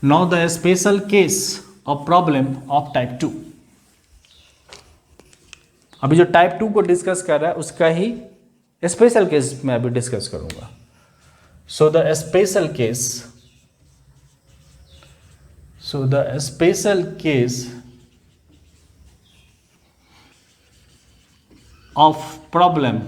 Now the special case of problem of type 2. अभी जो type 2 को डिस्कस कर रहा है उसका ही स्पेशल केस मैं अभी डिस्कस करूंगा. So the special case of problem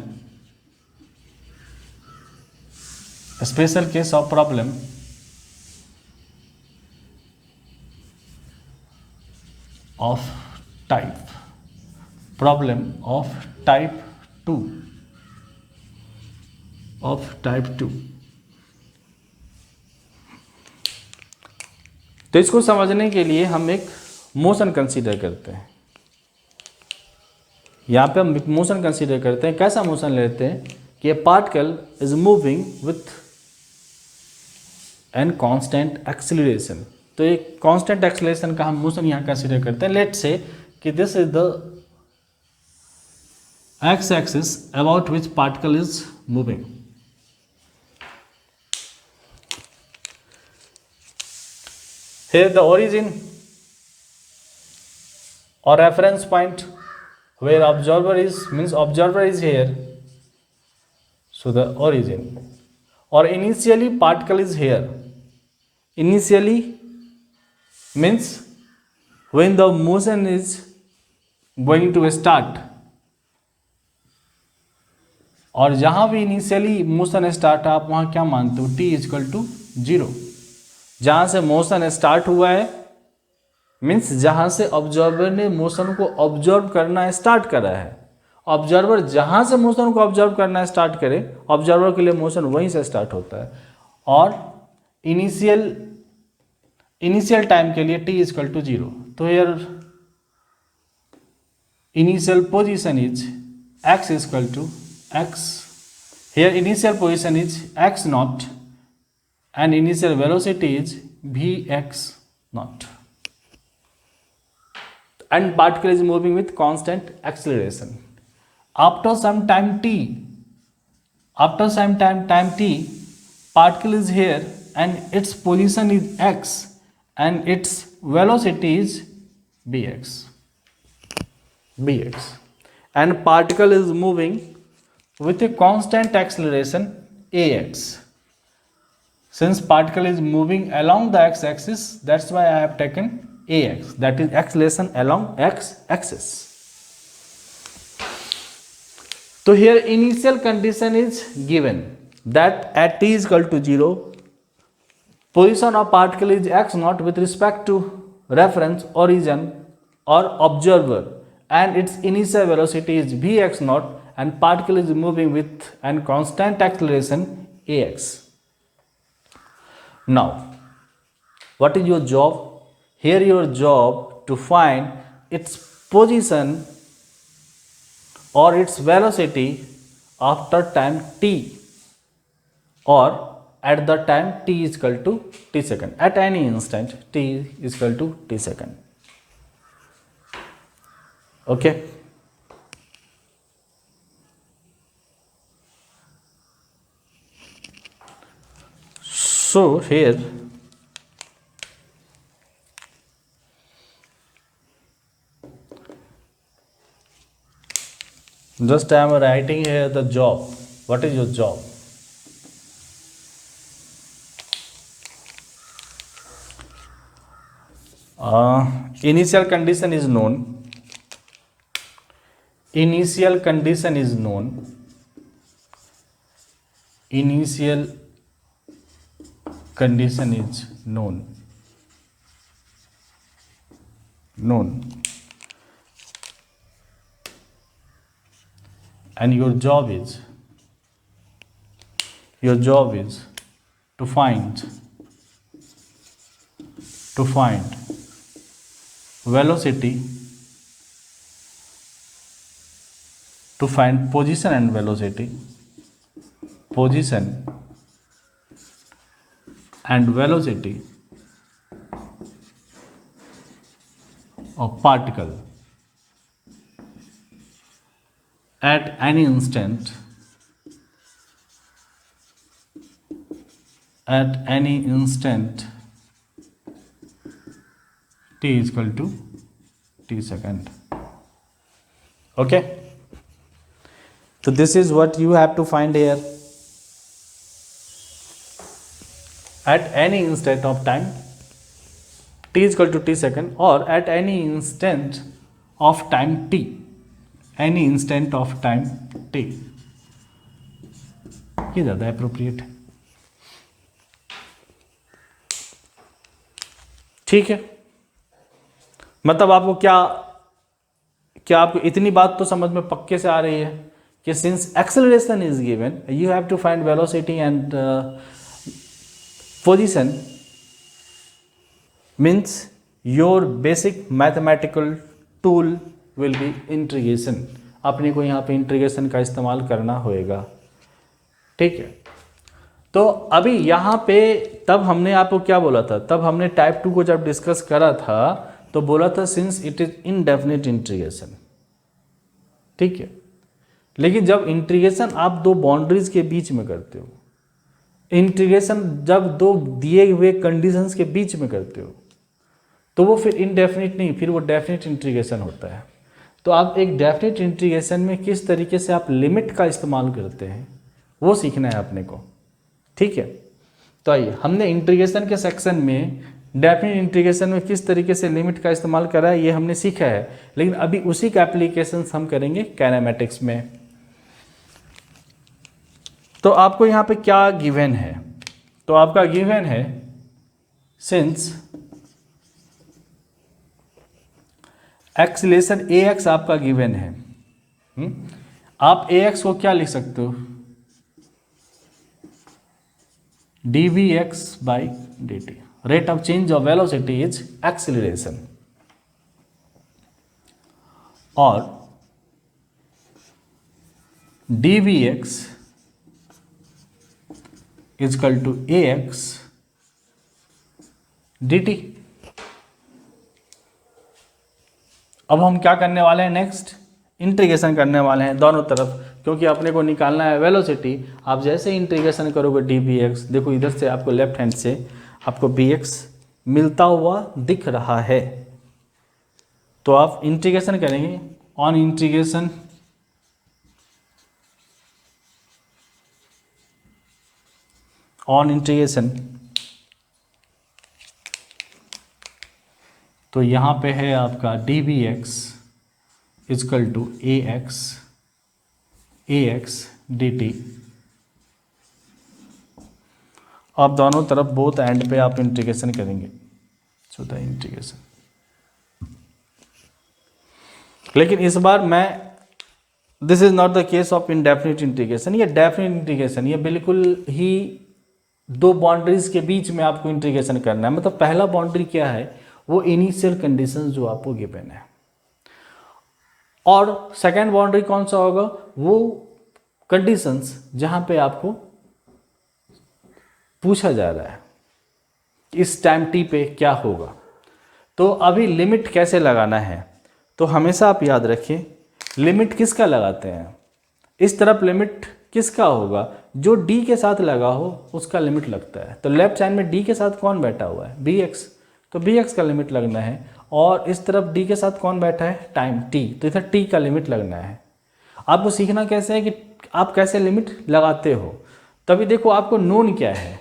of type 2. तो इसको समझने के लिए हम एक मोशन कंसीडर करते हैं. यहाँ पे हम मोशन कंसीडर करते हैं. कैसा मोशन लेते हैं कि ए particle is moving with an constant acceleration. तो एक कांस्टेंट एक्सेलरेशन का हम मोशन यहाँ कंसीडर करते हैं. लेट्स से कि this is the x axis about which particle is moving. Here the origin or reference point where observer is here. So the origin or initially particle is here. Initially means when the motion is going to start. और जहाँ भी initially motion start आप वहाँ क्या मानते हो? t equal to 0. जहाँ से मोशन स्टार्ट हुआ है मीन्स जहाँ से ऑब्जर्वर ने मोशन को ऑब्जर्व करना स्टार्ट करा है. ऑब्जर्वर जहाँ से मोशन को ऑब्जर्व करना स्टार्ट करे ऑब्जर्वर के लिए मोशन वहीं से स्टार्ट होता है. और इनिशियल टाइम के लिए t इक्वल टू 0. तो here initial position is x equal to x. Here initial position is x naught and initial velocity is vx naught and particle is moving with constant acceleration. After some time t particle is here and its position is x and its velocity is bx and particle is moving with a constant acceleration ax. Since particle is moving along the x-axis, that's why I have taken ax, that is acceleration along x-axis. So here initial condition is given that at t is equal to 0, position of particle is x naught with respect to reference origin or observer and its initial velocity is vx naught and particle is moving with an constant acceleration ax. Now, what is your job? Here your job to find its position or its velocity after time t or at the time t is equal to t second. At any instant t is equal to t second. Okay. So here just I am writing here the job. What is your job? Initial condition is known. Initial condition is known. Initial condition is known. And your job is to find velocity, to find position and velocity, of particle at any instant t is equal to t second. Okay, so this is what you have to find here. At any instant of time t is equal to t second, or at any instant of time t, any instant of time t, ये ज़्यादा appropriate है. ठीक है, मतलब आपको क्या आपको इतनी बात तो समझ में पक्के से आ रही है कि since acceleration is given you have to find velocity and position, means your basic mathematical tool will be integration. अपने को यहाँ पे इंटीग्रेशन का इस्तेमाल करना होएगा. ठीक है, तो अभी यहाँ पे तब हमने आपको क्या बोला था, तब हमने टाइप 2 को जब डिस्कस करा था तो बोला था since it is indefinite integration. ठीक है, लेकिन जब इंटीग्रेशन आप दो बाउंड्रीज के बीच में करते हो, इंटीग्रेशन जब दो दिए हुए कंडीशंस के बीच में करते हो, तो वो फिर इनडेफिनिट नहीं, फिर वो डेफिनिट इंटीग्रेशन होता है. तो आप एक डेफिनिट इंटीग्रेशन में किस तरीके से आप लिमिट का इस्तेमाल करते हैं वो सीखना है अपने को. ठीक है, तो आइए, हमने इंटीग्रेशन के सेक्शन में डेफिनिट इंटीग्रेशन में किस तरीके से लिमिट का इस्तेमाल करा है ये हमने सीखा है, लेकिन अभी उसी का एप्लीकेशन हम करेंगे काइनेमेटिक्स में. तो आपको यहाँ पे क्या गिवन है, तो आपका गिवन है सिंस एक्सीलरेशन ax आपका गिवन है. आप ax को क्या लिख सकते हो, dvx by dt. Rate of change of velocity is acceleration, और dvx is equal to ax dt. अब हम क्या करने वाले हैं, नेक्स्ट इंटीग्रेशन करने वाले हैं दोनों तरफ, क्योंकि अपने को निकालना है वेलोसिटी. आप जैसे इंटीग्रेशन करोगे dvx, देखो इधर से आपको लेफ्ट हैंड से आपको bx मिलता हुआ दिख रहा है, तो आप इंटीग्रेशन करेंगे. ऑन इंटीग्रेशन तो यहाँ पे है आपका dvx equal to ax dt. आप दोनों तरफ बोथ एंड पे आप इंटीग्रेशन करेंगे. सो द इंटीग्रेशन, लेकिन इस बार मैं this is not the case of indefinite integration. ये डेफिनिट इंटीग्रेशन, ये बिल्कुल ही दो बाउंड्रीज के बीच में आपको इंटीग्रेशन करना है. मतलब पहला बाउंड्री क्या है, वो इनिशियल कंडीशन जो आपको गिवन है, और सेकेंड बाउंड्री कौन सा होगा, वो कंडीशंस जहां पे आपको पूछा जा रहा है इस टाइम टी पे क्या होगा. तो अभी लिमिट कैसे लगाना है, तो हमेशा आप याद रखिए लिमिट किसका लगाते हैं. इस तरफ लिमिट किसका होगा, जो डी के साथ लगा हो उसका लिमिट लगता है. तो लेफ्ट साइड में डी के साथ कौन बैठा हुआ है, bx, तो bx का लिमिट लगना है. और इस तरफ डी के साथ कौन बैठा है, टाइम t, तो इधर t का लिमिट लगना है. आपको सीखना कैसे है कि आप कैसे लिमिट लगाते हो. तभी देखो आपको नोन क्या है,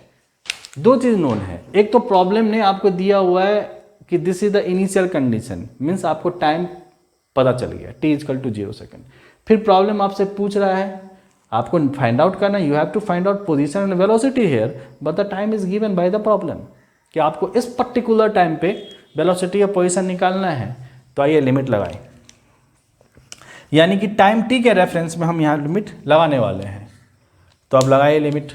दो चीज़ नोन है. एक तो प्रॉब्लम ने आपको दिया हुआ है कि this is the initial condition, means आपको टाइम पता चल गया t इजकल टू 0 सेकेंड. फिर प्रॉब्लम आपसे पूछ रहा है, आपको फाइंड आउट करना, you have to find out position and velocity here, but the time is given by the problem, कि आपको इस पर्टिकुलर टाइम पे वेलोसिटी या पोजीशन निकालना है. तो आइए लिमिट लगाएं, यानी कि टाइम t के रेफरेंस में हम यहाँ लिमिट लगाने वाले हैं. तो अब लगाइए limit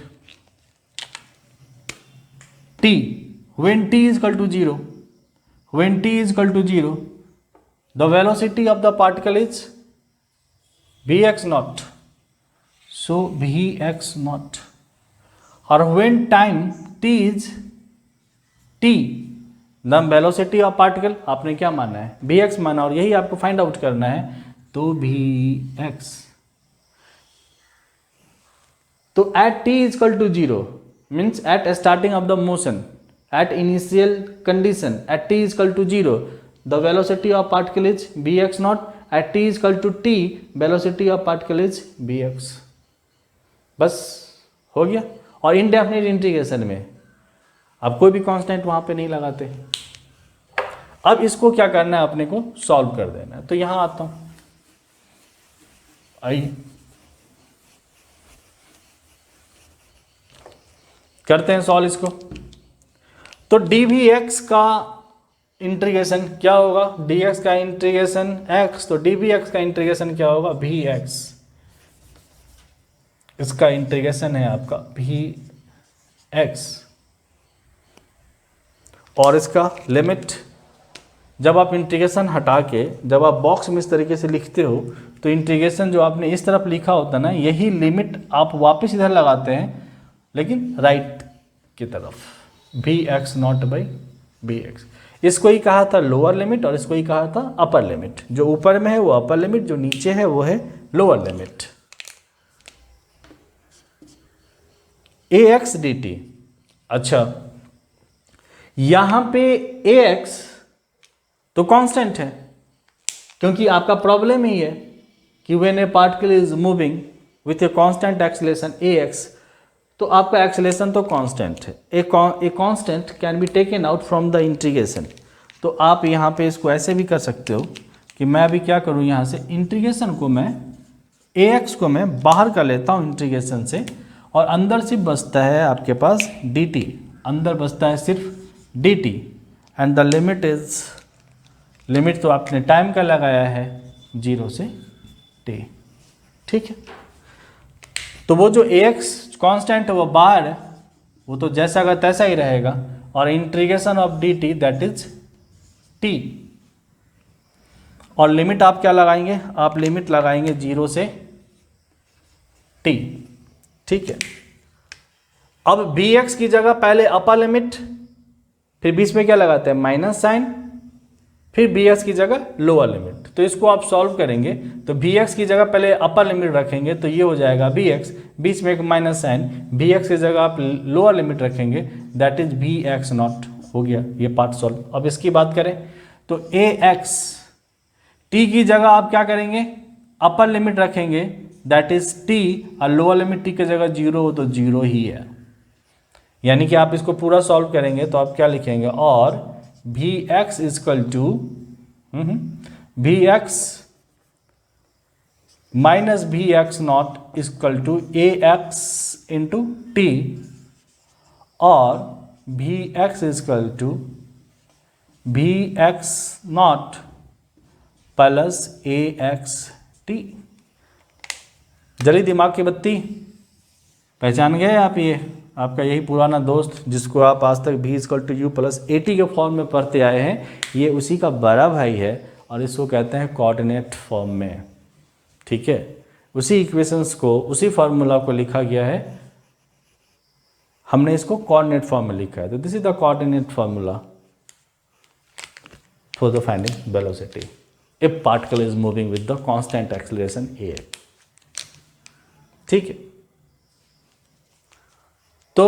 t when t is equal to 0, when t is equal to 0 the velocity of the particle is vx naught, so vx naught. or when time t is t the velocity of particle आपने क्या माना है, vx माना, और यही आपको find out करना है. तो vx, तो at t is equal to 0 means at starting of the motion, at initial condition at t is equal to 0 the velocity of particle is bx naught, at t is equal to t velocity of particle is bx. बस हो गया. और indefinite integration में अब कोई भी constant वहां पे नहीं लगाते. अब इसको क्या करना है, अपने को सॉल्व कर देना है. तो यहां आता हूं, आइए करते हैं सॉल्व इसको. तो dvx का इंटीग्रेशन क्या होगा, dx का इंटीग्रेशन x, तो dvx का इंटीग्रेशन क्या होगा vx. इसका इंटीग्रेशन है आपका vx और इसका लिमिट. जब आप इंटीग्रेशन हटा के जब आप बॉक्स में इस तरीके से लिखते हो तो इंटीग्रेशन जो आपने इस तरफ लिखा होता है ना, यही लिमिट आप वापस इधर लगाते हैं लेकिन राइट की तरफ, vx नॉट बाई bx. इसको ही कहा था लोअर लिमिट और इसको ही कहा था अपर लिमिट. जो ऊपर में है वो अपर लिमिट, जो नीचे है वो है लोअर लिमिट. ax dt. अच्छा, यहां पे ax तो कांस्टेंट है क्योंकि आपका प्रॉब्लम ही है कि when A particle is moving with a constant acceleration ax, तो आपका एक्सेलरेशन तो कांस्टेंट है. A constant can be taken out from the integration. तो आप यहाँ पे इसको ऐसे भी कर सकते हो कि मैं अभी क्या करूँ, यहाँ से इंटीग्रेशन को मैं ax को मैं बाहर कर लेता हूँ इंटीग्रेशन से और अंदर सिर्फ बचता है आपके पास dt. अंदर बचता है सिर्फ dt and the limit is, limit तो आपने टाइम का लगाया है 0 से t. ठीक है, तो वो जो ax कांस्टेंट है वो बाहर है, वो तो जैसा का तैसा ही रहेगा और integration of dt that is t. और लिमिट आप क्या लगाएंगे, आप लिमिट लगाएंगे 0 से t. ठीक है, अब bx की जगह पहले अपर लिमिट, फिर बीच में क्या लगाते हैं माइनस साइन, फिर bx की जगह लोअर लिमिट. तो इसको आप सॉल्व करेंगे तो bx की जगह पहले अपर लिमिट रखेंगे तो ये हो जाएगा bx, बीच में एक माइनस साइन, bx की जगह आप लोअर लिमिट रखेंगे दैट इज bx नॉट. हो गया ये पार्ट सॉल्व. अब इसकी बात करें तो ax t की जगह आप क्या करेंगे, अपर लिमिट रखेंगे दैट इज t और लोअर लिमिट t की जगह 0 हो तो 0 ही है. यानी कि आप इसको पूरा सॉल्व करेंगे तो आप क्या लिखेंगे, और vx is equal to vx minus vx naught is equal to ax into t और vx is equal to vx naught plus ax t. जली दिमाग की बत्ती पहचान गए आप, ये आपका यही पुराना दोस्त जिसको आप आज तक v equal to u plus a t के फॉर्म में पढ़ते आए हैं, ये उसी का बड़ा भाई है और इसको कहते हैं कोऑर्डिनेट फॉर्म में. ठीक है, उसी इक्वेशंस को, उसी फार्मूला को लिखा गया है, हमने इसको कोऑर्डिनेट फॉर्म में लिखा है. तो this is the coordinate formula for the finding velocity if particle is moving with the constant acceleration a. ठीक है, तो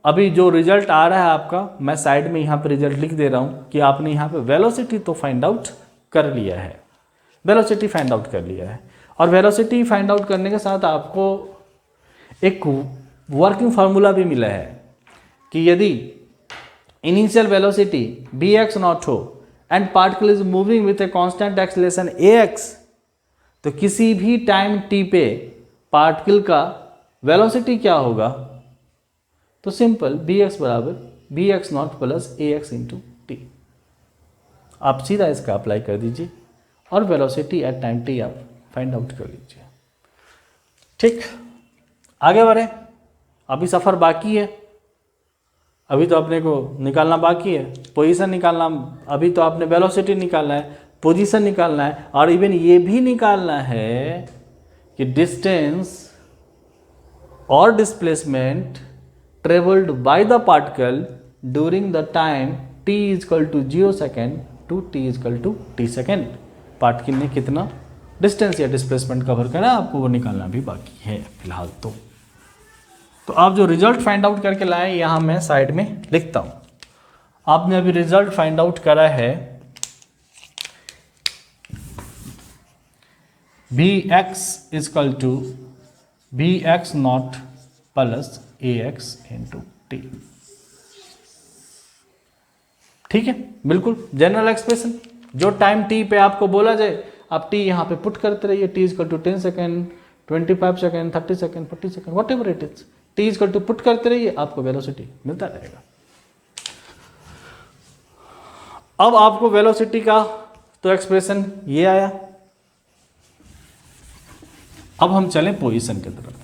अभी जो रिजल्ट आ रहा है आपका, मैं साइड में यहाँ पे रिजल्ट लिख दे रहा हूँ कि आपने यहाँ पे वेलोसिटी तो फाइंड आउट कर लिया है, वेलोसिटी फाइंड आउट कर लिया है. और वेलोसिटी फाइंड आउट करने के साथ आपको एक वर्किंग फार्मूला भी मिला है कि यदि इनिशियल वेलोसिटी bx नॉट हो and particle is moving with a constant acceleration ax, तो किसी भी टाइम t पे पार्टिकल का वेलोसिटी क्या होगा, तो सिंपल bx बराबर bx not plus ax into T. आप सीधा इसका अप्लाई कर दीजिए और वेलोसिटी एट टाइम t आप फाइंड आउट कर लीजिए. ठीक, आगे बढ़े. अभी सफ़र बाकी है, अभी तो अपने को निकालना बाकी है, पोजीशन निकालना, अभी तो आपने वेलोसिटी निकालना है, पोजीशन निकालना है और इवन ये भी निकालना है कि डिस्टेंस और displacement travelled by the particle during the time t is equal to 0 second to t is equal to t second. Particle ने कितना डिस्टेंस या डिस्प्लेसमेंट कवर करा, आपको वो निकालना भी बाकी है फिलहाल. तो आप जो रिजल्ट फाइंड आउट करके लाए यहाँ मैं साइड में लिखता हूँ. आपने अभी रिजल्ट फाइंड आउट करा है v x is equal to B x naught plus a x into t. ठीक है, बिल्कुल जनरल एक्सप्रेशन। जो टाइम टी पे आपको बोला जाए आप टी यहाँ पे पुट करते रहिए, t is equal to 10 second, 25 second, 30 second, 40 second, whatever it is, t is equal to put करते रहिए, आपको वेलोसिटी मिलता रहेगा। अब आपको वेलोसिटी का तो एक्सप्रेशन ये आया। अब हम चलें पोजीशन की तरफ।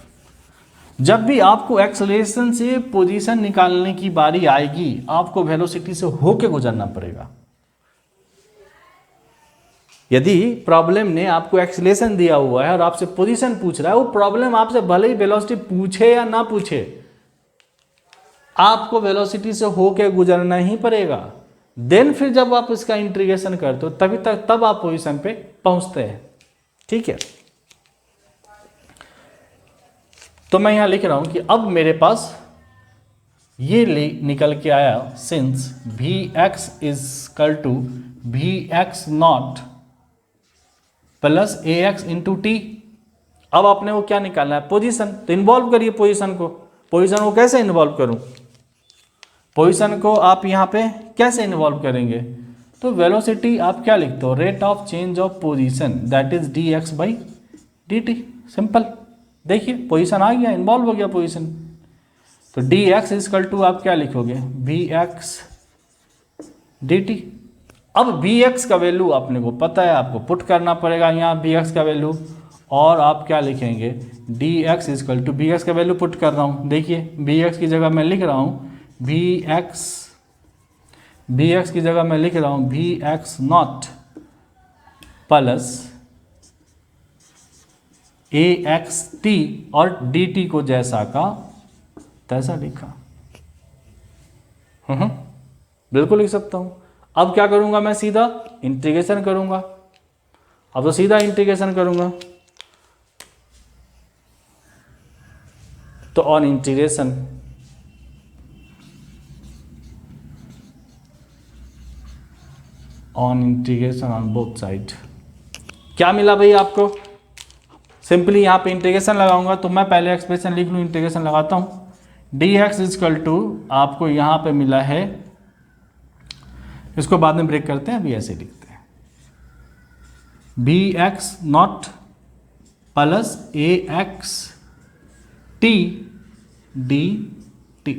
जब भी आपको एक्सेलरेशन से पोजीशन निकालने की बारी आएगी आपको वेलोसिटी से होके गुजरना पड़ेगा। यदि प्रॉब्लम ने आपको एक्सेलरेशन दिया हुआ है और आपसे पोजीशन पूछ रहा है, वो प्रॉब्लम आपसे भले ही वेलोसिटी पूछे या ना पूछे, आपको वेलोसिटी से होके गुजरना ही पड़ेगा। देन फिर जब आप इसका इंटीग्रेशन करते हो तब आप पोजीशन पे पहुंचते हैं। ठीक है, तो मैं यहां लिख रहा हूं कि अब मेरे पास ये निकल के आया, since v x equal to v x naught plus a x into t. अब आपने वो क्या निकालना है, पोजीशन। तो इन्वॉल्व करिए पोजीशन को। पोजीशन को कैसे इन्वॉल्व करूं, पोजीशन को आप यहां पे कैसे इन्वॉल्व करेंगे, तो वेलोसिटी आप क्या लिखते हो, rate of change of position that is D x by D T. Simple, देखिए पोजीशन आ गया, इन्वॉल्व हो गया पोजीशन। तो डी एक्स इजकल टू आप क्या लिखोगे, वी एक्स डी टी। अब वी एक्स का वैल्यू आपने को पता है, आपको पुट करना पड़ेगा यहाँ वी एक्स का वैल्यू, और आप क्या लिखेंगे, d x is equal to, v x का वैल्यू पुट कर रहा हूँ। देखिए वी एक्स की जगह मैं लिख रहा हूँ वी एक्स की जगह मैं लिख रहा हूँ v x naught plus a x t, और डी टी को जैसा का तैसा लिखा। बिल्कुल लिख सकता हूं। अब क्या करूंगा, मैं सीधा इंटीग्रेशन करूंगा। अब तो सीधा इंटीग्रेशन करूंगा, तो on integration on both side क्या मिला भाई आपको, सिंपली यहाँ पे इंटीग्रेशन लगाऊंगा। तो मैं पहले एक्सप्रेशन लिख लूँ, इंटीग्रेशन लगाता हूँ। डी एक्स इजकल टू आपको यहाँ पे मिला है, इसको बाद में ब्रेक करते हैं, अभी ऐसे लिखते हैं b x naught plus a x t d t.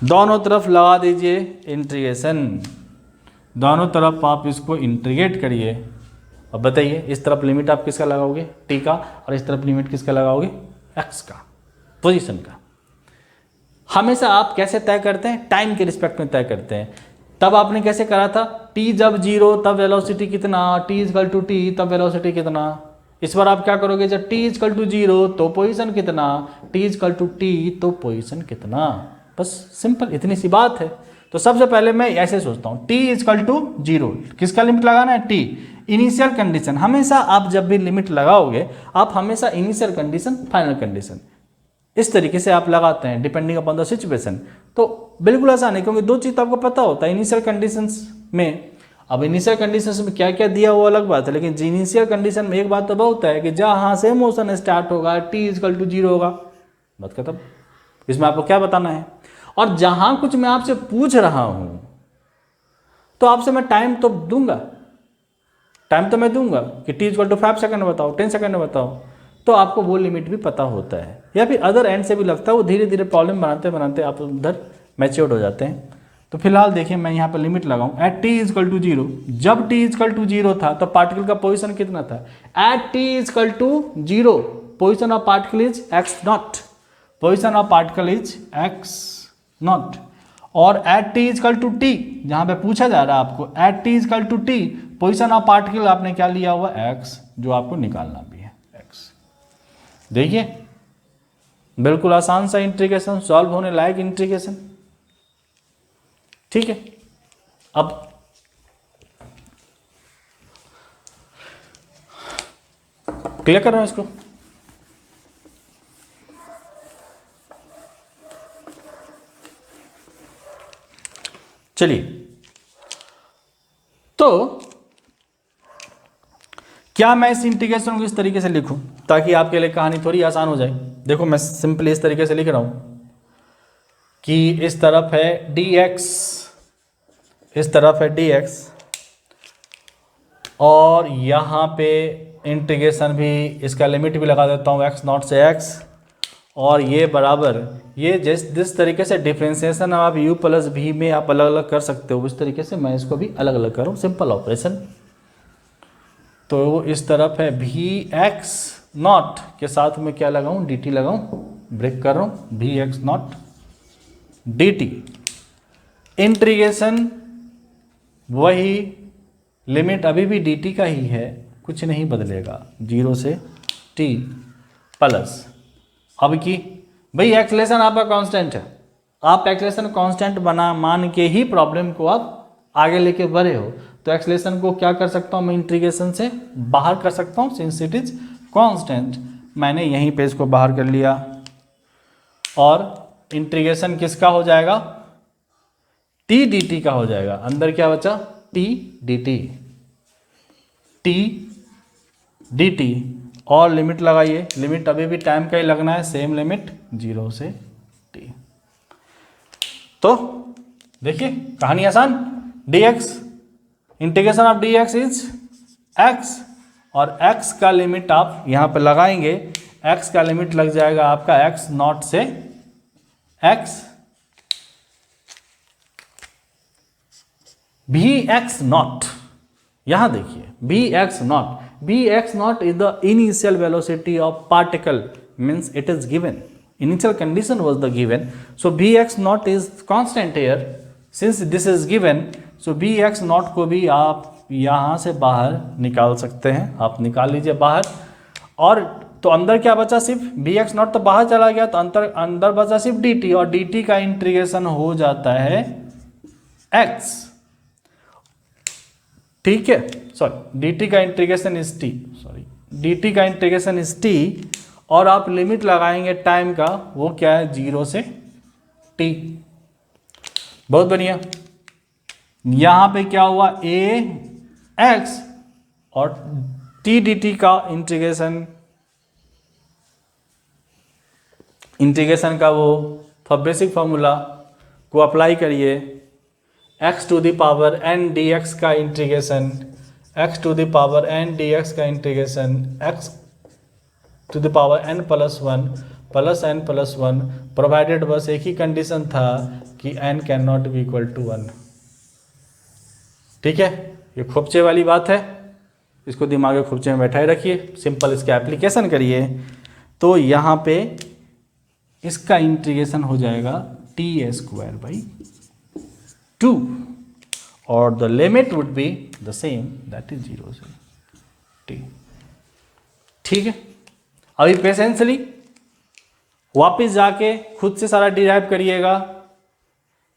दोनों तरफ लगा दीजिए इंटीग्रेशन, दोनों तरफ आप इसको इंटीग्रेट करिए। अब बताइए इस तरफ लिमिट आप किसका लगाओगे, टी का, और इस तरफ लिमिट किसका लगाओगे, एक्स का, पोजीशन का। हमेशा आप कैसे तय करते हैं, टाइम के रिस्पेक्ट में तय करते हैं। तब आपने कैसे करा था, टी जब जीरो तब वेलोसिटी कितना, टी इजकल टू टी तब वेलोसिटी कितना। इस बार आप क्या करोगे, जब टी इजकल टू जीरो तो पोजीशन कितना, टी इजकल टू टी तो पोजीशन कितना। बस सिंपल इतनी सी बात है। तो सबसे पहले मैं ऐसे सोचता हूँ, टी इजकल टू जीरो, किसका लिमिट लगाना है, टी। इनिशियल कंडीशन, हमेशा आप जब भी लिमिट लगाओगे आप हमेशा इनिशियल कंडीशन फाइनल कंडीशन इस तरीके से आप लगाते हैं डिपेंडिंग अपॉन द सिचुएशन। तो बिल्कुल आसान है, क्योंकि दो चीज़ आपको पता होता है इनिशियल कंडीशंस में। अब इनिशियल कंडीशंस में क्या क्या दिया वो अलग बात है, लेकिन इनिशियल कंडीशन में एक बात तो बहुत है कि जहाँ से मोशन स्टार्ट होगा टी इजकल टू जीरो होगा, बात खत्म। इसमें आपको क्या बताना है। और जहाँ कुछ मैं आपसे पूछ रहा हूँ तो आपसे मैं टाइम तो दूंगा, टाइम तो मैं दूंगा कि टी इजकल टू 5 सेकंड बताओ, 10 सेकंड बताओ, तो आपको वो लिमिट भी पता होता है। या फिर अदर एंड से भी लगता है, वो धीरे धीरे प्रॉब्लम बनाते बनाते आप उधर मैच्योर्ड हो जाते हैं। तो फिलहाल देखिए मैं यहाँ पर लिमिट लगाऊं, at t is equal to zero. जब टी इजकल टू जीरो था तो पार्टिकल का पोजीशन कितना था, at t is equal to zero position of particle is x not, position of particle is x not. और at t is equal to t, जहाँ पे पूछा जा रहा है आपको at t is equal to t, position of particle आपने क्या लिया हुआ, एक्स, जो आपको निकालना भी है एक्स। देखिए बिल्कुल आसान सा इंटीग्रेशन, सॉल्व होने लायक इंटीग्रेशन। ठीक है, अब क्लियर कर रहा हूं इसको। चलिए, तो क्या मैं इस इंटीग्रेशन को इस तरीके से लिखूं ताकि आपके लिए कहानी थोड़ी आसान हो जाए। देखो मैं सिंपली इस तरीके से लिख रहा हूं कि इस तरफ है dx, इस तरफ है dx, और यहाँ पे इंटीग्रेशन भी, इसका लिमिट भी लगा देता हूँ x नॉट से x, और ये बराबर, ये जिस तरीके से डिफ्रेंसिएशन आप u प्लस v में आप अलग अलग कर सकते हो, उस तरीके से मैं इसको भी अलग अलग करूँ, सिंपल ऑपरेशन। तो इस तरफ है भी एक्स नॉट के साथ में क्या लगाऊं, dt लगाऊं, ब्रेक कर रहा हूं, भी एक्स नॉट dt, इंटीग्रेशन वही, लिमिट अभी भी dt का ही है, कुछ नहीं बदलेगा, 0 से t प्लस, अब की भाई एक्सलेशन आपका कांस्टेंट है, आप एक्सलेशन कांस्टेंट बना मान के ही प्रॉब्लम को आप आगे लेके बढ़े हो, तो एक्सलेशन को क्या कर सकता हूँ मैं, इंटीग्रेशन से बाहर कर सकता हूँ, सिंस इट इज कांस्टेंट। मैंने यहीं पे इसको बाहर कर लिया, और इंटीग्रेशन किसका हो जाएगा, t dt का हो जाएगा, अंदर क्या बचा, t dt, और लिमिट लगाइए, लिमिट अभी भी टाइम का ही लगना है, सेम लिमिट 0 से t। तो देखिए कहानी आसान, dx, integration of dx is x, और x का लिमिट आप यहाँ पे लगाएंगे, x का लिमिट लग जाएगा आपका x नॉट से x, भी एक्स नॉट, यहाँ देखिए भी x not is the initial velocity of particle, means it is given, initial condition was the given, so bx naught is constant here, since this is given, so bx naught को भी आप यहाँ से बाहर निकाल सकते हैं, आप निकाल लीजिए बाहर, और तो अंदर क्या बचा, सिर्फ bx naught तो बाहर चला गया, तो अंदर बचा सिर्फ dt, और dt का इंटीग्रेशन हो जाता है x, ठीक है, सॉरी dt का integration is t, sorry dt का इंटीग्रेशन इज t, और आप लिमिट लगाएंगे टाइम का, वो क्या है, 0 से t। बहुत बढ़िया, यहां पे क्या हुआ, a x, और t dt का इंटीग्रेशन का वो बेसिक फॉर्मूला को अप्लाई करिए, x to the power n dx का integration, x to the power n dx का integration, x to the power n plus one, provided बस एक ही कंडीशन था कि n can not be equal to 1। ठीक है, ये खोपचे वाली बात है, इसको दिमाग में खोपचे में बैठाए रखिए, सिंपल इसका एप्लीकेशन करिए, तो यहाँ पे इसका इंटीग्रेशन हो जाएगा t² / 2, और the limit would be the same, that is 0 से t। ठीक है, अभी पेशेंसली वापस जाके खुद से सारा डिराइव करिएगा,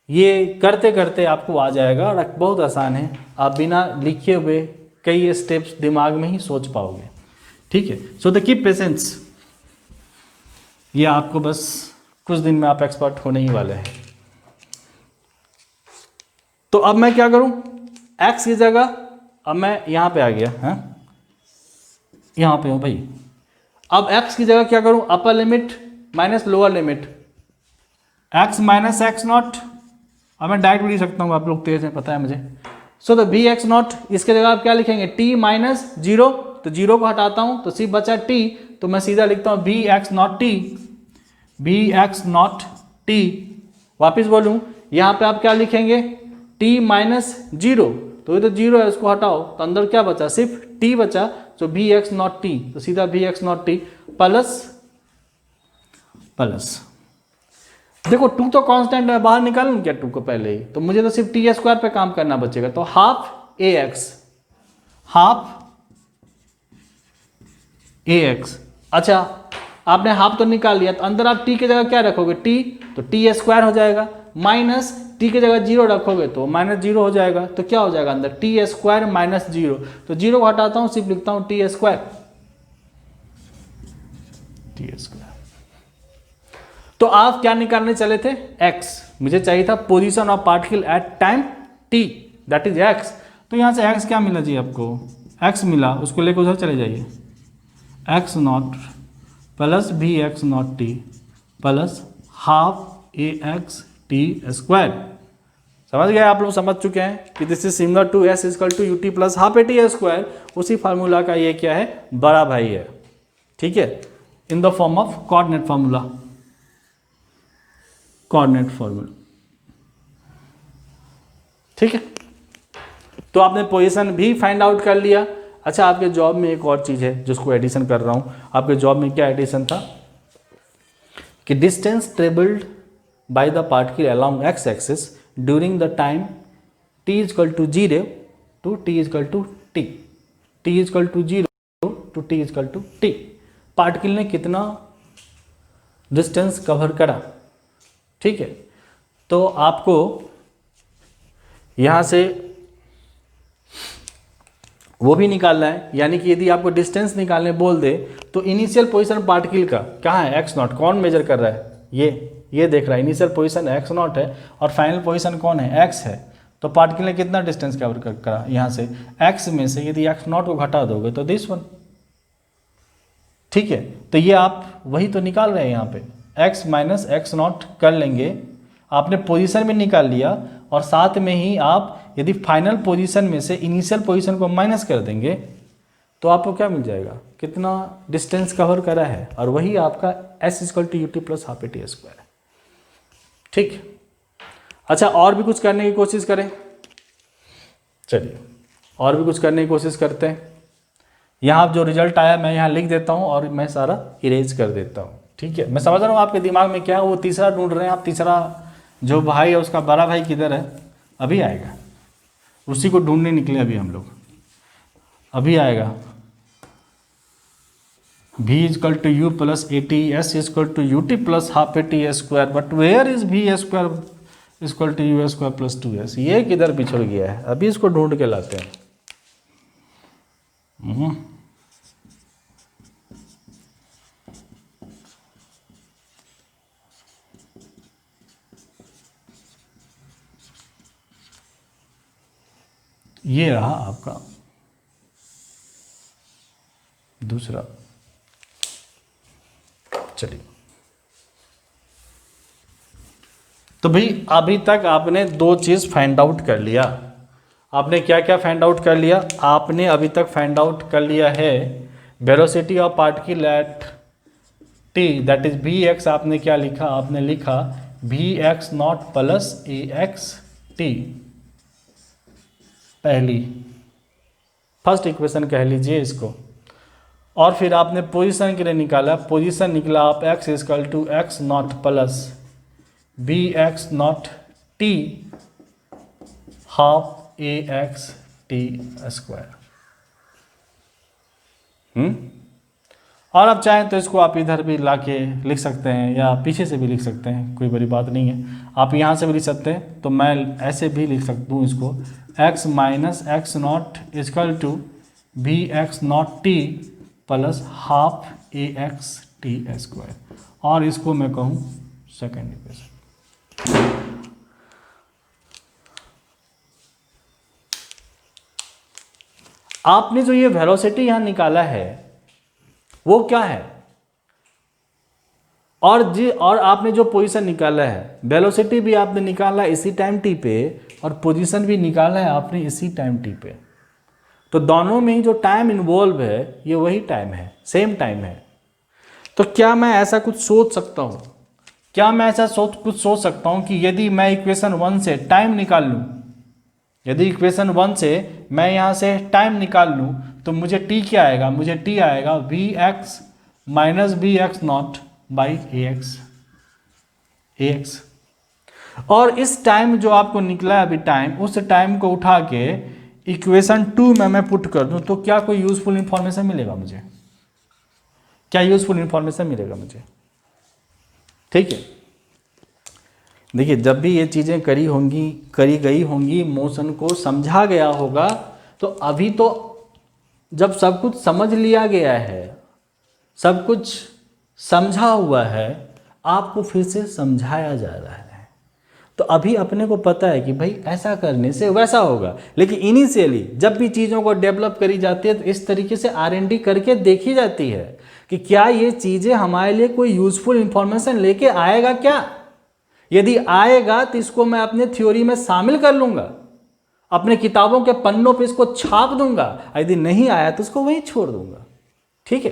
ये करते करते आपको आ जाएगा, और बहुत आसान है, आप बिना लिखे हुए कई स्टेप्स दिमाग में ही सोच पाओगे। ठीक है, सो द कीप पेशेंस, ये आपको बस कुछ दिन में आप एक्सपर्ट होने ही वाले हैं। तो अब मैं क्या करूं, x की जगह अब मैं यहां पे आ गया, हाँ यहां पे हूं भाई, अब x की जगह क्या करूं, upper limit minus lower limit, x minus x not, अब मैं डायरेक्ट लिख सकता हूं, आप लोग तेज हैं पता है मुझे। So the b x naught, इसके जगह आप क्या लिखेंगे, t माइनस 0, तो 0 को हटाता हूं तो सिर्फ बचा t, तो मैं सीधा लिखता हूं b x naught t, b x naught t। वापिस बोलूं, यहां पे आप क्या लिखेंगे, t माइनस 0, तो ये तो 0 है, उसको हटाओ, तो अंदर क्या बचा, सिर्फ t बचा, तो बी एक्स नॉट t, तो सीधा b x naught t plus, देखो 2 तो कांस्टेंट है, बाहर निकालूं क्या 2 को पहले ही, तो मुझे तो सिर्फ t² पे काम करना बचेगा, तो हाफ ax। अच्छा, आपने हाफ तो निकाल लिया, तो अंदर आप t की जगह क्या रखोगे, t, तो t² हो जाएगा, माइनस t की जगह 0 रखोगे तो माइनस 0 हो जाएगा, तो क्या हो जाएगा अंदर, t² माइनस 0, तो 0 को हटाता हूं, सिर्फ लिखता हूं t²। तो आप क्या निकालने चले थे, x, मुझे चाहिए था position of particle at time T that is x. तो यहाँ से एक्स क्या मिला जी आपको, एक्स मिला, उसको लेकर उधर चले जाइए, x naught plus b x naught t plus half a x t square. समझ गए आप लोग, समझ चुके हैं कि this is similar to s is equal to u t plus half a t square. उसी फार्मूला का ये क्या है, बड़ा भाई है, ठीक है, in the form of coordinate formula, coordinate formula, ठीक है। तो आपने पोजीशन भी फाइंड आउट कर लिया। अच्छा, आपके जॉब में एक और चीज़ है जिसको एडिशन कर रहा हूँ। आपके जॉब में क्या एडिशन था कि distance travelled by the particle along x axis during the time t is equal to 0 to t is equal to t, t is equal to 0 to t is equal to t, particle ने कितना डिस्टेंस कवर करा, ठीक है। तो आपको यहाँ से वो भी निकालना है, यानी कि यदि आपको डिस्टेंस निकालने बोल दे तो इनिशियल पोजीशन पार्टिकल का कहाँ है, एक्स नॉट, कौन मेजर कर रहा है, ये देख रहा है, इनिशियल पोजीशन एक्स नॉट है और फाइनल पोजीशन कौन है, एक्स है। तो पार्टिकल ने कितना डिस्टेंस कवर करा, यहाँ से एक्स में से यदि एक्स नॉट को घटा दोगे तो दिस वन, ठीक है। तो ये आप वही तो निकाल रहे हैं, यहाँ पे एक्स माइनस एक्स नॉट कर लेंगे, आपने पोजीशन भी निकाल लिया और साथ में ही आप यदि फाइनल पोजीशन में से इनिशियल पोजीशन को माइनस कर देंगे तो आपको क्या मिल जाएगा, कितना डिस्टेंस कवर करा है, और वही आपका s is equal to u t plus half a t square, ठीक। अच्छा, और भी कुछ करने की कोशिश करें, चलिए और भी कुछ करने की कोशिश करते हैं। यहाँ जो रिजल्ट आया मैं यहाँ लिख देता हूँ और मैं सारा इरेज कर देता हूँ, ठीक है। मैं समझ रहा हूँ आपके दिमाग में क्या है, वो तीसरा ढूंढ रहे हैं आप, तीसरा जो भाई है उसका बड़ा भाई किधर है, अभी आएगा, उसी को ढूंढने निकले अभी हम लोग, अभी आएगा। v is equal to u plus a t, s is equal to u t plus half a t square, but where is v square is equal to u square plus 2s, ये किधर पिछड़ गया है, अभी इसको ढूंढ के लाते हैं। ये रहा आपका दूसरा, चलिए। तो भाई अभी तक आपने दो चीज़ फाइंड आउट कर लिया। आपने क्या क्या फाइंड आउट कर लिया, आपने अभी तक फाइंड आउट कर लिया है velocity of particle at t that is v x. आपने क्या लिखा, आपने लिखा v x naught plus a x t, पहली फर्स्ट इक्वेशन कह लीजिए इसको। और फिर आपने पोजीशन के लिए निकाला, पोजीशन निकला आप x is equal to x naught plus b x naught t half a x t square. और आप चाहें तो इसको आप इधर भी लाके लिख सकते हैं या पीछे से भी लिख सकते हैं, कोई बड़ी बात नहीं है। आप यहाँ से भी लिख सकते हैं, तो मैं ऐसे भी लिख सकता हूँ इसको, x minus x not is equal to B x naught t plus half a x t square, और इसको मैं कहूँ सेकेंड इक्वेशन। आपने जो ये वेलोसिटी यहाँ निकाला है वो क्या है, और आपने जो पोजीशन निकाला है, वेलोसिटी भी आपने निकाला इसी टाइम टी पे और पोजीशन भी निकाला है आपने इसी टाइम टी पे। तो दोनों में ही जो टाइम इन्वॉल्व है ये वही टाइम है, सेम टाइम है। तो क्या मैं ऐसा कुछ सोच सकता हूँ, क्या मैं ऐसा कुछ सोच सकता हूँ कि यदि मैं इक्वेशन 1 से टाइम निकाल लूँ, यदि इक्वेशन 1 से मैं यहाँ से टाइम निकाल लूँ तो मुझे टी क्या आएगा, मुझे टी आएगा v x minus b x naught by a x. और इस टाइम जो आपको निकला है अभी टाइम, उस टाइम को उठा के इक्वेशन 2 में मैं पुट कर दूं तो क्या कोई यूजफुल इंफॉर्मेशन मिलेगा मुझे, क्या यूजफुल इंफॉर्मेशन मिलेगा मुझे, ठीक है। देखिए जब भी ये चीज़ें करी गई होंगी, मोशन को समझा गया होगा, तो अभी तो जब सब कुछ समझ लिया गया है, सब कुछ समझा हुआ है, आपको फिर से समझाया जा रहा है। तो अभी अपने को पता है कि भाई ऐसा करने से वैसा होगा, लेकिन इनिशियली जब भी चीज़ों को डेवलप करी जाती है तो इस तरीके से R&D करके देखी जाती है कि क्या ये चीज़ें हमारे लिए कोई यूजफुल इंफॉर्मेशन लेके आएगा क्या। यदि आएगा तो इसको मैं अपने थ्योरी में शामिल कर लूँगा, अपने किताबों के पन्नों पे इसको छाप दूंगा, यदि नहीं आया तो उसको वहीं छोड़ दूंगा। ठीक है,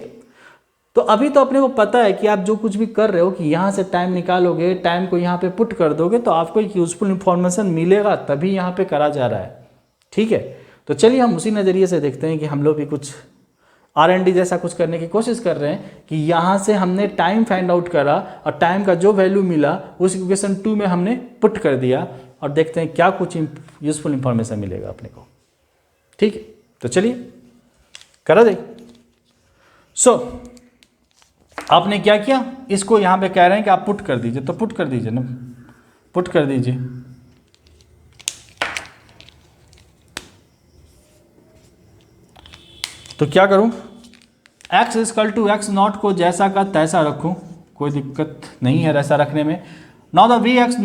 तो अभी तो अपने को पता है कि आप जो कुछ भी कर रहे हो कि यहाँ से टाइम निकालोगे, टाइम को यहाँ पे पुट कर दोगे तो आपको एक यूजफुल इंफॉर्मेशन मिलेगा, तभी यहाँ पे करा जा रहा है। ठीक है, तो चलिए हम उसी नज़रिए से देखते हैं कि हम लोग भी कुछ R&D जैसा कुछ करने की कोशिश कर रहे हैं कि यहाँ से हमने टाइम फाइंड आउट करा और टाइम का जो वैल्यू मिला उस इक्वेशन 2 में हमने पुट कर दिया और देखते हैं क्या कुछ यूजफुल इंफॉर्मेशन मिलेगा अपने को। ठीक है, तो चलिए करा दे। सो आपने क्या किया, इसको यहाँ पे कह रहे हैं कि आप पुट कर दीजिए, तो पुट कर दीजिए ना, पुट कर दीजिए। तो क्या करूं, x equal to x naught को जैसा का तैसा रखूं, कोई दिक्कत नहीं है ऐसा रखने में। Now the v x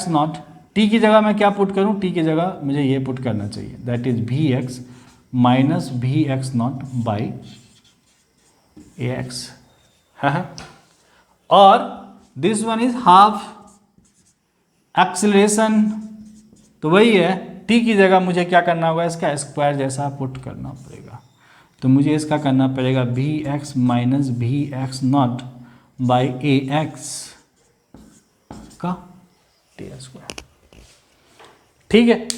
naught t की जगह मैं क्या पुट करूं, t की जगह मुझे ये पुट करना चाहिए, that is v x minus v x naught by a x है, और this one is half acceleration, तो वही है, t की जगह मुझे क्या करना होगा, इसका स्क्वायर जैसा पुट करना पड़ेगा। तो मुझे इसका करना पड़ेगा v x minus v x naught by a x का टी स्क्वायर। ठीक है,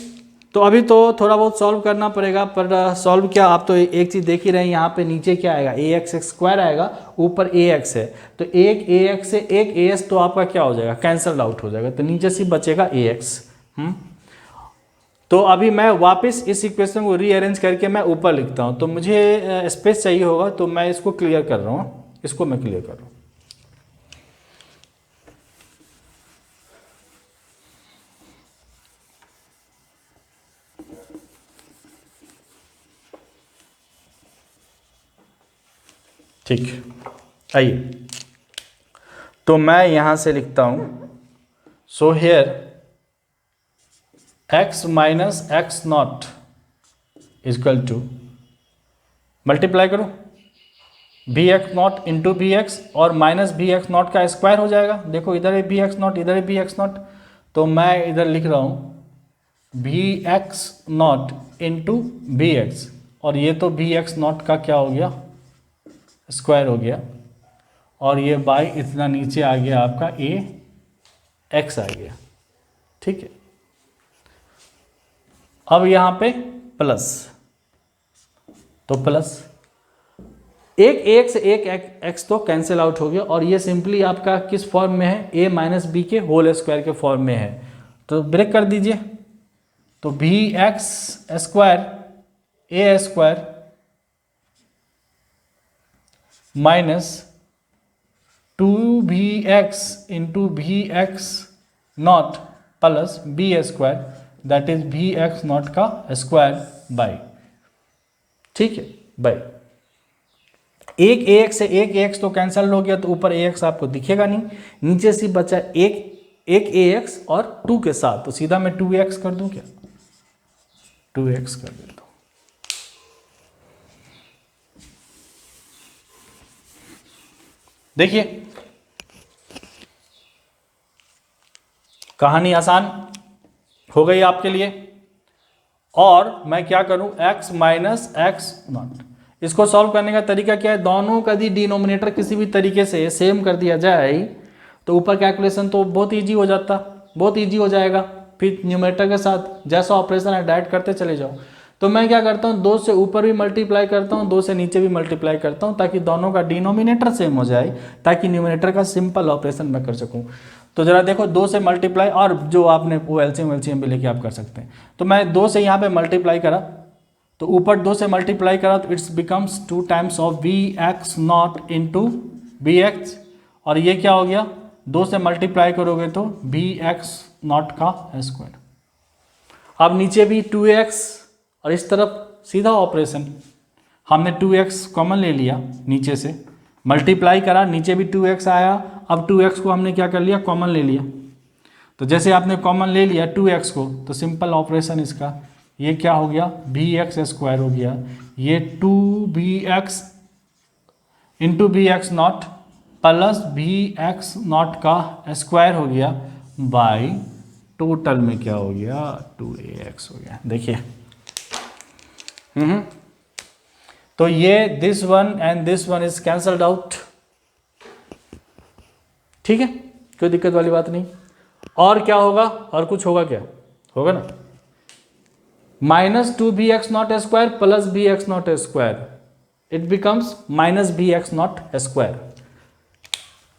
तो अभी तो थोड़ा बहुत सॉल्व करना पड़ेगा, पर सॉल्व क्या, आप तो एक चीज़ देख ही रहे हैं, यहाँ पे नीचे क्या आएगा, ए एक्स स्क्वायर आएगा, ऊपर ए एक्स है, तो एक ए एक्स से एक ए एक्स तो आपका क्या हो जाएगा, कैंसल आउट हो जाएगा, तो नीचे से बचेगा ए एक्स। तो अभी मैं वापस इस इक्वेशन को रीअरेंज करके मैं ऊपर लिखता हूँ, तो मुझे स्पेस चाहिए होगा, तो मैं इसको क्लियर कर रहा हूँ, इसको मैं क्लियर कर रहा हूँ। ठीक, आइए, तो मैं यहाँ से लिखता हूँ, so here x minus x not is equal to, multiply करो b x not into b x और माइनस बी एक्स नॉट का स्क्वायर हो जाएगा। देखो इधर है बी एक्स नॉट, इधर है बी एक्स नॉट, तो मैं इधर लिख रहा हूँ b x not into b x, और ये तो बी एक्स नॉट का क्या हो गया, स्क्वायर हो गया, और ये बाई इतना नीचे आ गया आपका ए एक्स आ गया। ठीक है, अब यहाँ पे प्लस, तो प्लस एक एक्स एक एक्स तो कैंसिल आउट हो गया, और ये सिंपली आपका किस फॉर्म में है, ए माइनस बी के होल स्क्वायर के फॉर्म में है, तो ब्रेक कर दीजिए, तो b x square a square minus 2bx into v x naught plus b square, that is v x not का स्क्वायर बाई, ठीक है, बाई एक ए एक्स से एक ए एक्स तो कैंसल हो गया, तो ऊपर ए एक्स आपको दिखेगा नहीं, नीचे से बचा एक ए एक्स और 2 के साथ, तो सीधा मैं 2x कर दूं क्या, 2x कर देता हूं। देखिए कहानी आसान हो गई आपके लिए, और मैं क्या करूं, x माइनस एक्स नॉट, इसको सॉल्व करने का तरीका क्या है, दोनों का यदि डिनोमिनेटर किसी भी तरीके से सेम कर दिया जाए तो ऊपर कैलकुलेशन तो बहुत ईजी हो जाता, बहुत ईजी हो जाएगा, फिर न्यूमरेटर के साथ जैसा ऑपरेशन है डायरेक्ट करते चले जाओ। तो मैं क्या करता हूँ, 2 से ऊपर भी मल्टीप्लाई करता हूँ, 2 से नीचे भी मल्टीप्लाई करता हूँ, ताकि दोनों का डिनोमिनेटर सेम हो जाए, ताकि न्यूमरेटर का सिंपल ऑपरेशन मैं कर सकूँ। तो जरा देखो 2 से मल्टीप्लाई, और जो आपने वो एलसीएम भी लेके आप कर सकते हैं, तो मैं 2 से यहाँ पे मल्टीप्लाई करा, तो ऊपर 2 से मल्टीप्लाई करा तो it's becomes 2 times of v x not into b x, और ये क्या हो गया, 2 से मल्टीप्लाई करोगे तो बी एक्स नॉट का स्क्वायर। अब नीचे भी 2x और इस तरफ सीधा ऑपरेशन, हमने 2x कॉमन ले लिया, नीचे से मल्टीप्लाई करा, नीचे भी 2x आया, अब 2x को हमने क्या कर लिया, कॉमन ले लिया, तो जैसे आपने कॉमन ले लिया 2x को, तो सिंपल ऑपरेशन इसका, ये क्या हो गया, bx² हो गया, ये 2bx into bx0 plus bx0 का स्क्वायर हो गया बाई टोटल में क्या हो गया, 2ax हो गया। देखिए तो ये this one and this one is cancelled out. ठीक है, कोई दिक्कत वाली बात नहीं। और क्या होगा, और कुछ होगा क्या, होगा ना, -2bx0² plus bx0², it becomes -bx0²।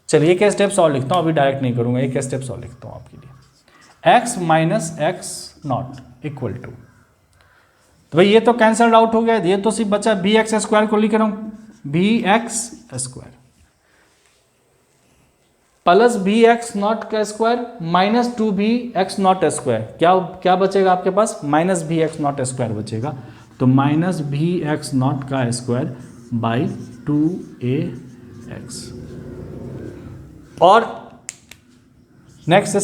चलिए एक स्टेप सॉल्व लिखता हूँ, अभी डायरेक्ट नहीं करूंगा, एक स्टेप सॉल्व लिखता हूँ आपके लिए। x minus x0 equal to, तो भाई ये तो कैंसल्ड आउट हो गया, ये तो सिर्फ बचा bx² को लिख रहा हूँ, bx² plus bx0² minus 2bx0², क्या बचेगा आपके पास, -bx0² बचेगा, तो -bx0² बाई 2ax। और नेक्स्ट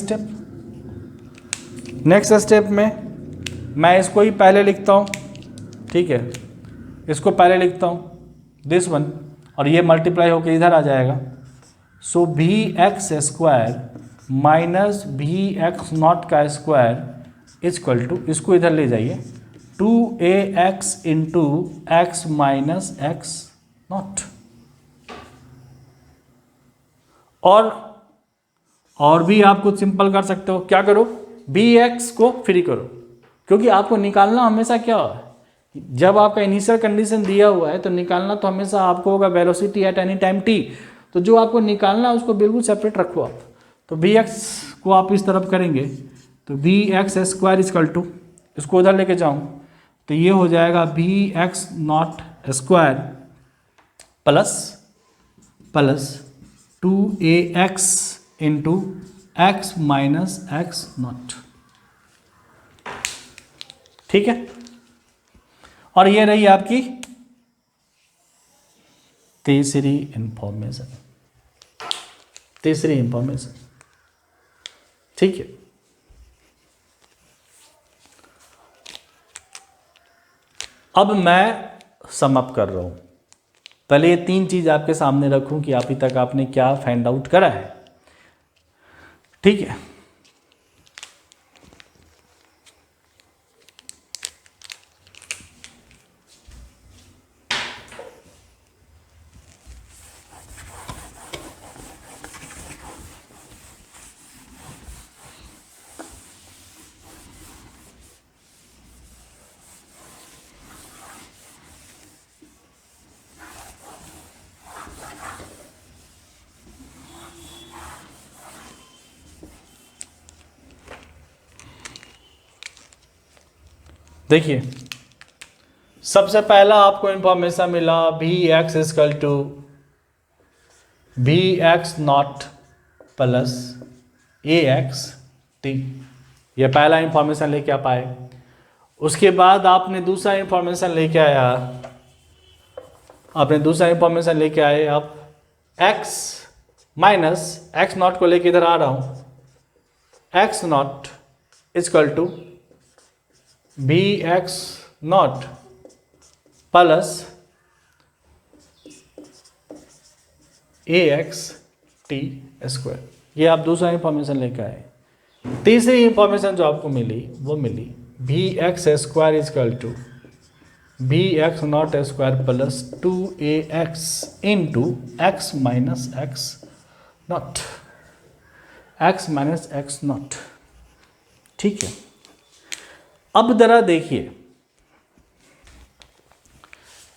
स्टेप में मैं इसको ही पहले लिखता हूँ, ठीक है, इसको पहले लिखता हूँ दिस वन, और ये मल्टीप्लाई होकर इधर आ जाएगा। सो bx² minus bx0² equal to, इसको इधर ले जाइए, 2ax into x minus x0। और भी आप कुछ सिंपल कर सकते हो, क्या करो, bx को फ्री करो, क्योंकि आपको निकालना हमेशा क्या है, जब आपका इनिशियल कंडीशन दिया हुआ है तो निकालना तो हमेशा आपको होगा velocity at any time t, तो जो आपको निकालना है उसको बिल्कुल सेपरेट रखो आप। तो bx को आप इस तरफ करेंगे तो bx² इक्वल टू, इसको उधर लेके जाऊं तो ये हो जाएगा bx0² plus 2ax into x minus x0। ठीक है, और ये रही आपकी तीसरी इंफॉर्मेशन। ठीक है, अब मैं सम अप कर रहा हूं। पहले ये 3 चीज आपके सामने रखूं कि अभी तक आपने क्या फाइंड आउट करा है। ठीक है, देखिए सबसे पहला आपको इंफॉर्मेशन मिला bx equal to bx0 plus axt, ये पहला इंफॉर्मेशन लेके आप आए। उसके बाद आपने दूसरा इंफॉर्मेशन लेके आया, आप x माइनस x0 को लेके इधर आ रहा हूं, x0 equal to bx0 plus axt², ये आप दूसरा इंफॉर्मेशन लेकर आए। तीसरी इंफॉर्मेशन जो आपको मिली वो मिली bx² equal to bx0² plus 2ax into x minus x0। ठीक है, अब जरा देखिए,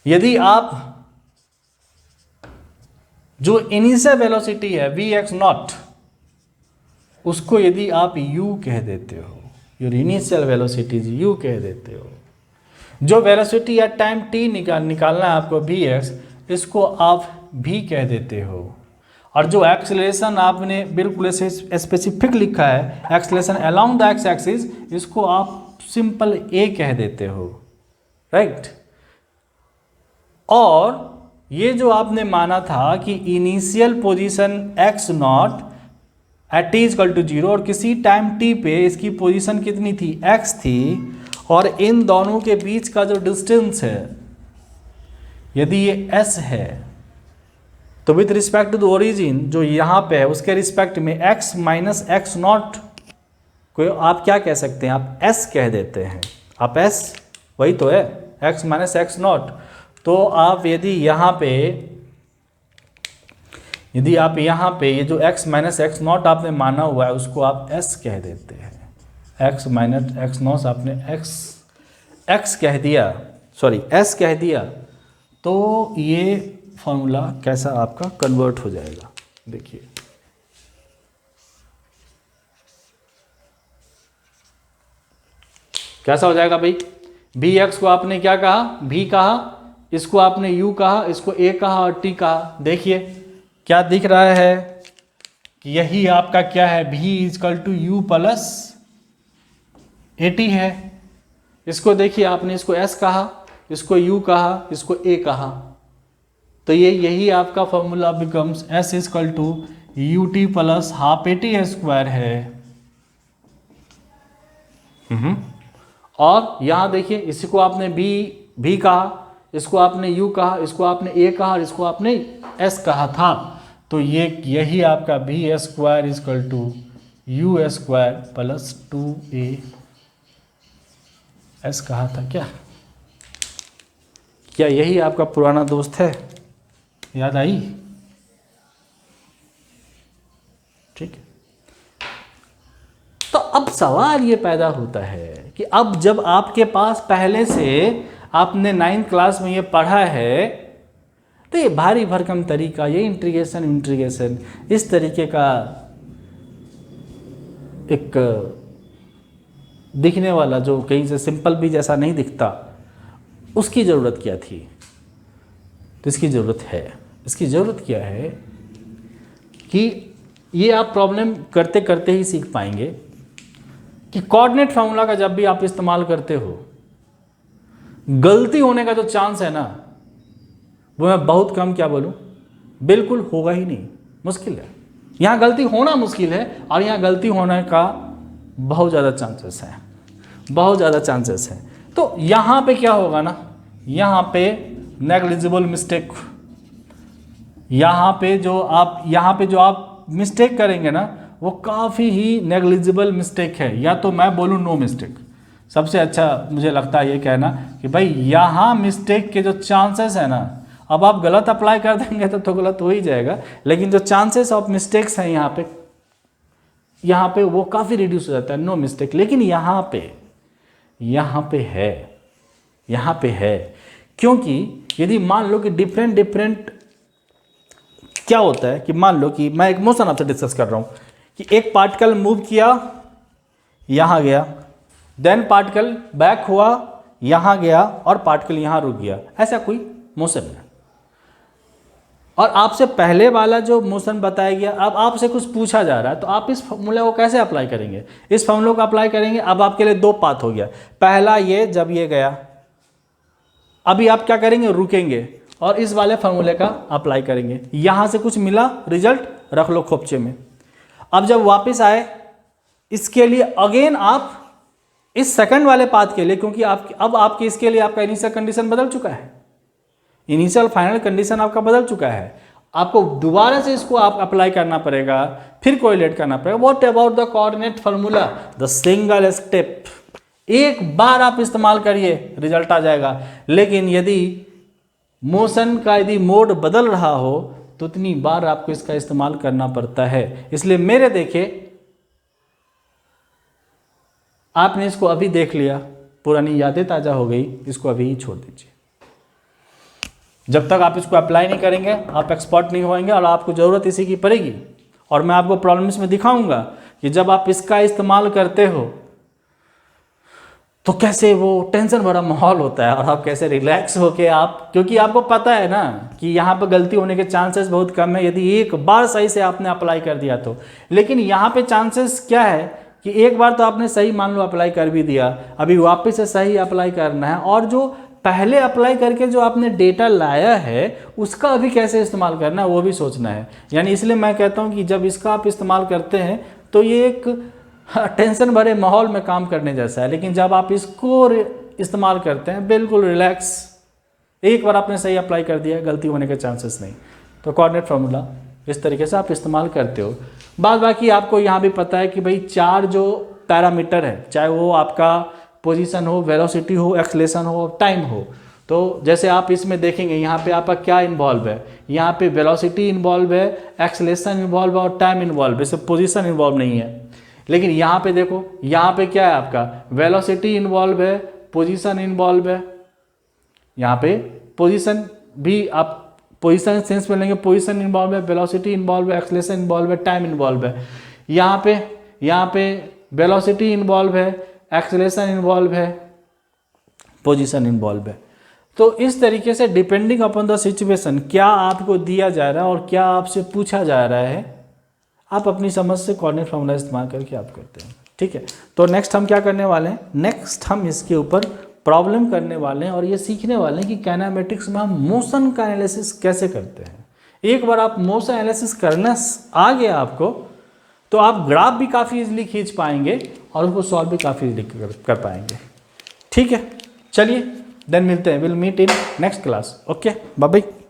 यदि आप जो इनिशियल वेलोसिटी है vx0 उसको यदि आप u कह देते हो, योर इनिशियल वेलोसिटी u कह देते हो, जो वेलोसिटी या टाइम t निकालना है आपको vx, इसको आप v कह देते हो, और जो एक्सेलरेशन आपने बिल्कुल ऐसे स्पेसिफिक लिखा है, acceleration along the x axis, इसको आप सिंपल a कह देते हो, राइट। और ये जो आपने माना था कि initial position x0 at t is equal to 0 और किसी टाइम टी पे इसकी पोजीशन कितनी थी, x थी, और इन दोनों के बीच का जो डिस्टेंस है यदि ये s है तो विथ रिस्पेक्ट टू ओरिजिन जो यहाँ पे है उसके रिस्पेक्ट में x माइनस एक्स नॉट को आप क्या कह सकते हैं, आप s कह देते हैं, आप s वही तो है x माइनस एक्स नॉट। तो आप यदि आप यहाँ पे ये जो x माइनस एक्स नॉट आपने माना हुआ है उसको आप s कह देते हैं, x माइनस एक्स नॉट आपने x कह दिया, सॉरी s कह दिया, तो ये फॉर्मूला कैसा आपका कन्वर्ट हो जाएगा। देखिए कैसा हो जाएगा भाई, bx को आपने क्या कहा, v कहा, इसको आपने u कहा, इसको a कहा और t कहा। देखिए क्या दिख रहा है कि यही आपका क्या है, v is equal to u plus at है। इसको देखिए आपने इसको s कहा, इसको u कहा, इसको a कहा, तो ये यही आपका formula becomes s is equal to u t plus half a t square है। और यहाँ देखिए इसी को आपने b कहा, इसको आपने u कहा, इसको आपने a कहा और इसको आपने s कहा था, तो ये यही आपका b square is equal to u square plus 2a s कहा था। क्या यही आपका पुराना दोस्त है, याद आई? ठीक है, तो अब सवाल ये पैदा होता है कि अब जब आपके पास पहले से आपने 9th क्लास में ये पढ़ा है तो ये भारी भरकम तरीका, ये इंटीग्रेशन इस तरीके का एक दिखने वाला जो कहीं से सिंपल भी जैसा नहीं दिखता, उसकी ज़रूरत क्या थी? तो इसकी ज़रूरत क्या है कि ये आप प्रॉब्लम करते करते ही सीख पाएंगे कि कोऑर्डिनेट फार्मूला का जब भी आप इस्तेमाल करते हो, गलती होने का जो चांस है ना वो मैं बहुत कम क्या बोलूं, बिल्कुल होगा ही नहीं, मुश्किल है। यहाँ गलती होना मुश्किल है और यहाँ गलती होने का बहुत ज़्यादा चांसेस है। तो यहाँ पे क्या होगा ना, यहाँ पे नेग्लिजिबल मिस्टेक, यहाँ पे जो आप मिस्टेक करेंगे ना वो काफ़ी ही नेग्लिजिबल मिस्टेक है, या तो मैं बोलूँ नो मिस्टेक। सबसे अच्छा मुझे लगता है ये कहना कि भाई यहाँ मिस्टेक के जो चांसेस है ना, अब आप गलत अप्लाई कर देंगे तो गलत हो ही जाएगा, लेकिन जो चांसेस ऑफ मिस्टेक्स हैं यहाँ पे वो काफ़ी रिड्यूस हो जाता है, नो मिस्टेक। लेकिन यहाँ पे है क्योंकि यदि मान लो कि डिफरेंट क्या होता है कि मान लो कि मैं एक मोशन आपसे डिस्कस कर रहा हूँ कि एक पार्टिकल मूव किया, यहाँ गया, देन पार्टिकल बैक हुआ, यहाँ गया और पार्टिकल यहाँ रुक गया, ऐसा कोई मोशन है। और आपसे पहले वाला जो मोशन बताया गया, अब आपसे कुछ पूछा जा रहा है तो आप इस फॉर्मूले को कैसे अप्लाई करेंगे? इस फॉर्मूले को अप्लाई करेंगे। अब आपके लिए दो पाथ हो गया, पहला ये जब ये गया, अभी आप क्या करेंगे, रुकेंगे और इस वाले फॉर्मूले का अप्लाई करेंगे। यहाँ से कुछ मिला, रिजल्ट रख लो खोपचे में। अब जब वापस आए इसके लिए अगेन आप इस सेकंड वाले पाथ के लिए, क्योंकि अब आपके इसके लिए आपका इनिशियल कंडीशन बदल चुका है, इनिशियल फाइनल कंडीशन आपका बदल चुका है, आपको दोबारा से इसको आप अप्लाई करना पड़ेगा, फिर कोरिलेट करना पड़ेगा। What about the coordinate formula, the single step, एक बार आप इस्तेमाल करिए रिजल्ट आ जाएगा। लेकिन यदि मोशन का यदि मोड बदल रहा हो तो उतनी बार आपको इसका इस्तेमाल करना पड़ता है। इसलिए मेरे देखिए, आपने इसको अभी देख लिया, पुरानी यादें ताज़ा हो गई, इसको अभी ही छोड़ दीजिए। जब तक आप इसको अप्लाई नहीं करेंगे आप एक्सपर्ट नहीं होंगे और आपको ज़रूरत इसी की पड़ेगी। और मैं आपको प्रॉब्लम्स में दिखाऊंगा कि जब आप इसका इस्तेमाल करते हो तो कैसे वो टेंशन भरा माहौल होता है और आप कैसे रिलैक्स होके आप, क्योंकि आपको पता है ना कि यहाँ पर गलती होने के चांसेस बहुत कम है यदि एक बार सही से आपने अप्लाई कर दिया तो। लेकिन यहाँ पे चांसेस क्या है कि एक बार तो आपने सही मान लो अप्लाई कर भी दिया, अभी वापस से सही अप्लाई करना है, और जो पहले अप्लाई करके जो आपने डेटा लाया है उसका अभी कैसे इस्तेमाल करना है वो भी सोचना है। यानी इसलिए मैं कहता हूँ कि जब इसका आप इस्तेमाल करते हैं तो ये एक टेंशन भरे माहौल में काम करने जैसा है, लेकिन जब आप इसको इस्तेमाल करते हैं बिल्कुल रिलैक्स, एक बार आपने सही अप्लाई कर दिया, गलती होने के चांसेस नहीं। तो कोऑर्डिनेट फार्मूला इस तरीके से आप इस्तेमाल करते हो। बाद बाकी आपको यहाँ भी पता है कि भाई 4 जो पैरामीटर है, चाहे वो आपका पोजीशन हो, वेलोसिटी हो, एक्सेलेरेशन हो, टाइम हो, तो जैसे आप इसमें देखेंगे यहाँ पे आपका क्या इन्वॉल्व है, यहाँ पे वेलोसिटी इन्वॉल्व है, एक्सेलेरेशन इन्वॉल्व है और टाइम इन्वॉल्व है, सिर्फ पोजीशन इन्वॉल्व नहीं है। लेकिन यहाँ पे देखो, यहाँ पे क्या है आपका वेलोसिटी इन्वॉल्व है, पोजीशन इन्वॉल्व है, यहाँ पे पोजीशन भी आप पोजीशन सेंस में लेंगे, पोजीशन इन्वॉल्व है, वेलोसिटी इन्वॉल्व है, एक्सेलेरेशन इन्वॉल्व है, टाइम इन्वॉल्व है। यहाँ पे वेलोसिटी इन्वॉल्व है, एक्सेलेरेशन इन्वॉल्व है, पोजीशन इन्वॉल्व है। तो इस तरीके से डिपेंडिंग अपॉन द सिचुएशन क्या आपको दिया जा रहा है और क्या आपसे पूछा जा रहा है, आप अपनी समझ से कोऑर्डिनेट फार्मूला इस्तेमाल करके आप करते हैं। ठीक है, तो नेक्स्ट हम क्या करने वाले हैं, नेक्स्ट हम इसके ऊपर प्रॉब्लम करने वाले हैं और ये सीखने वाले हैं कि काइनेमेटिक्स में हम मोशन का एनालिसिस कैसे करते हैं। एक बार आप मोशन एनालिसिस करना आ गया आपको, तो आप ग्राफ भी काफ़ी इजीली खींच पाएंगे और उसको सॉल्व भी काफ़ी इजीली कर पाएंगे। ठीक है, चलिए देन मिलते हैं, will meet in next class. Okay, bye bye.